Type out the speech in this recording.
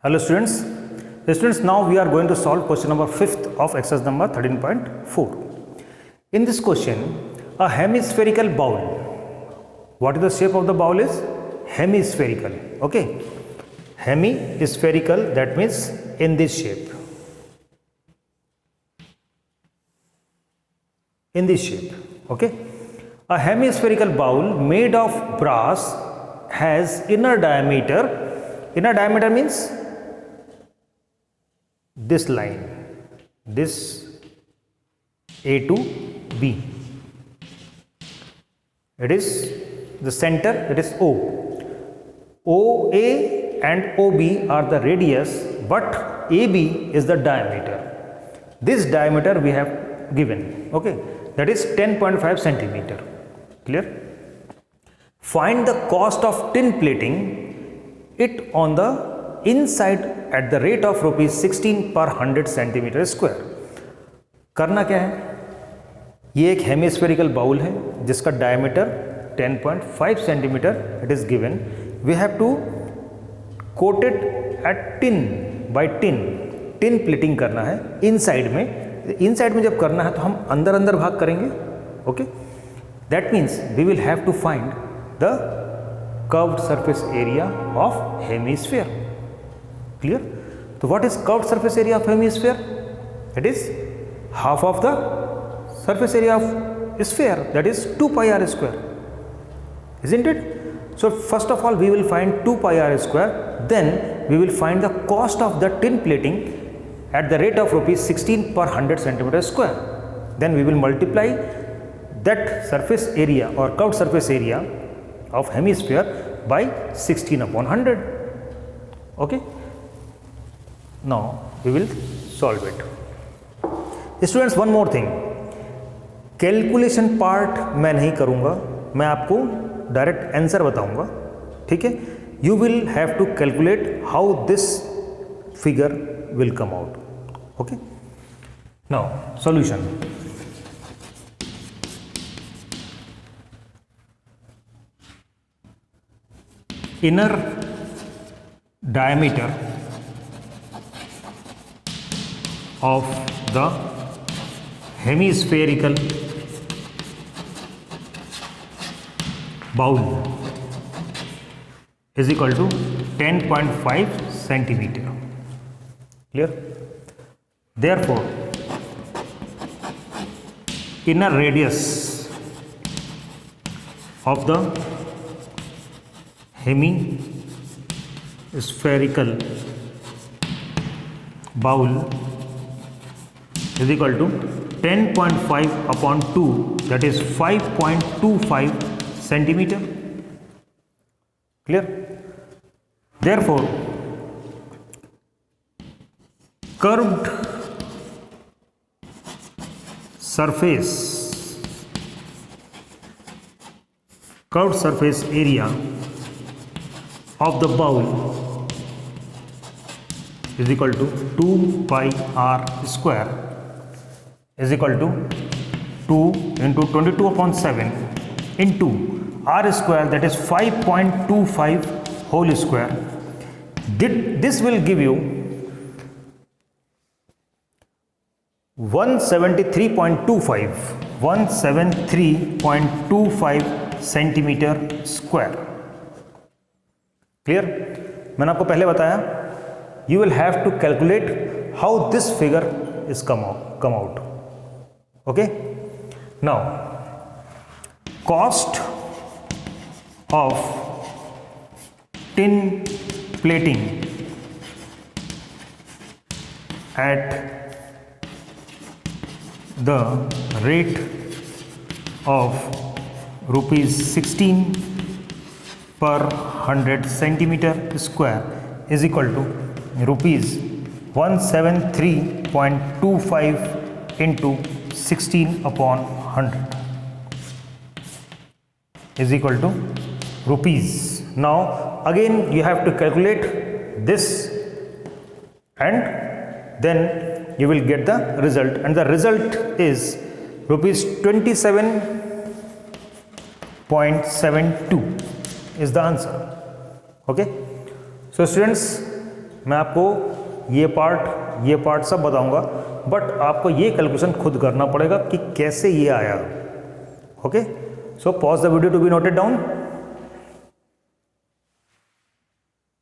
Hello students. Students, now we are going to solve question number 5th of exercise number 13.4. In this question, a hemispherical bowl. What is the shape of the bowl is hemispherical. Okay. Hemispherical, that means in this shape. In this shape. Okay. A hemispherical bowl made of brass has inner diameter. Inner diameter means this line, this A to B. It is the center, it is O. OA and OB are the radius, but AB is the diameter. This diameter we have given, okay, that is 10.5 centimeter. Clear? Find the cost of tin plating it on the inside at the rate of rupees 16 per 100 centimeter square. करना क्या है? ये एक hemispherical bowl है जिसका diameter 10.5 centimetre it is given. We have to coat it at tin by tin. Tin plating करना है inside में. इनसाइड में जब करना है तो हम अंदर अंदर भाग करेंगे. Okay, that means we will have to find the curved surface area of hemisphere. Clear? So what is curved surface area of hemisphere? It is half of the surface area of sphere, that is 2 pi r square, isn't it? So first of all we will find 2 pi r square, then we will find the cost of the tin plating at the rate of rupees 16 per 100 centimeter square. Then we will multiply that surface area or curved surface area of hemisphere by 16 upon 100. Okay. Now we will solve it. Students, one more thing. Calculation part मैं नहीं करूंगा, मैं आपको direct answer बताऊंगा. ठीक है? You will have to calculate how this figure will come out. Okay, now solution. Inner diameter of the hemispherical bowl is equal to 10.5 centimeter. Clear? Therefore, inner radius of the hemispherical bowl is equal to 10.5 upon 2, that is 5.25 centimeter. Clear? Therefore, curved surface area of the bowl is equal to 2 pi r square is equal to 2 into 22 upon 7 into r square, that is 5.25 whole square. This will give you 173.25 centimeter square. Clear? मैंने आपको पहले बताया, you will have to calculate how this figure is come out. Okay, now cost of tin plating at the rate of rupees 16 per 100 centimeter square is equal to rupees 173.25 into 16 upon 100 is equal to rupees. Now again you have to calculate this and then you will get the result, and the result is rupees 27.72 is the answer. Okay, so students, मैं आपको ये part सब बताऊंगा, but आपको ये calculation खुद करना पड़ेगा कि कैसे ये आया। Okay, so pause the video to be noted down.